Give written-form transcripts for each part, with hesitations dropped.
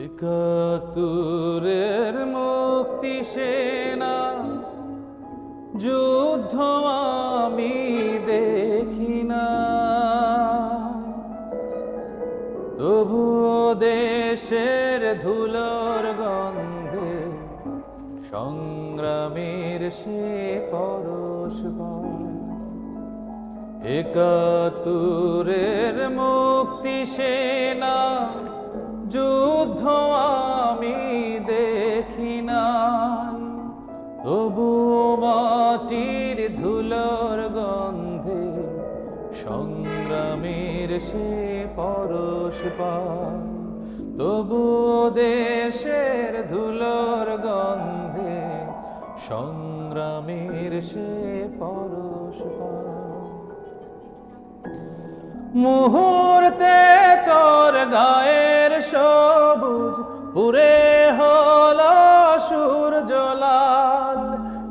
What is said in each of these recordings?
একাত্তরের মুক্তি সেনা যুদ্ধ আমি দেখি না, তবু দেশের ধুলোর গন্ধে সংগ্রামের সে পরশ পায়। একাত্তরের মুক্তি সেনা যুদ্ধ আমি দেখি না, তবু মাটির ধুলোর গন্ধে সংগ্রামের সে পরশ পায়। তবু দেশের ধুলোর গন্ধে সংগ্রামের সে পরশ পায়। মুহূর্তে তোর গায়ের সবুজ পুরে হলো সূর্য লাল,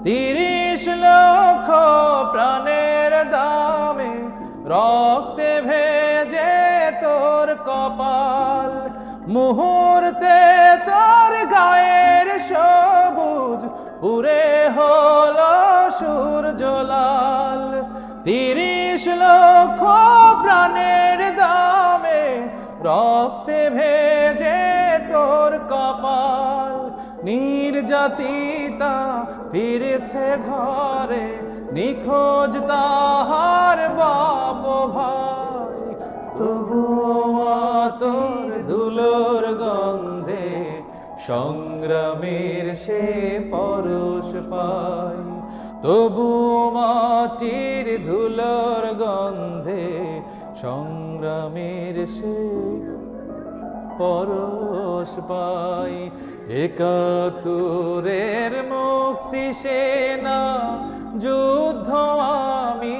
৩০ লক্ষ প্রাণের দামে রক্তে ভেজে তোর কপাল। মুহূর্তে তোর গায়ের সবুজ পুরে হলো সূর্য লাল, ৩০ লক্ষ প্রাণের দামে রক্তে ভেজে তোর কপাল। নির্যাতিতা ফিরেছে ঘরে, নিখোঁজ তাহার বাপ ভাই, তবু তোর ধুলোর গন্ধে সংগ্রামের সে পরশ পাই। তবু মাটির ধুলোর গন্ধে সংগ্রামের সে পরশ পাই। একাত্তরের মুক্তি সেনা যুদ্ধ আমি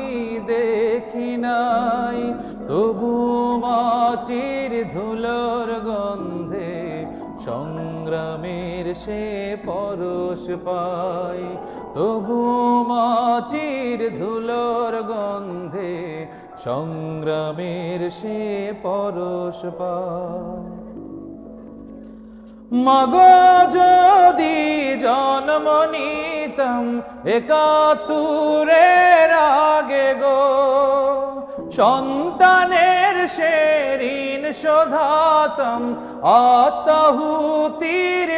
দেখি নাই, তবু মাটির ধুলোর গন্ধে সংগ্রামের সে পরশ পাই। তবু মাটির ধুলোর গন্ধে সংগ্রামের সে পরশ পাই। মাগো যদি জন্ম নিতাম একাত্তরের আগে গো, সন্তানের সে ঋণ শোধাতাম আত্মাহুতির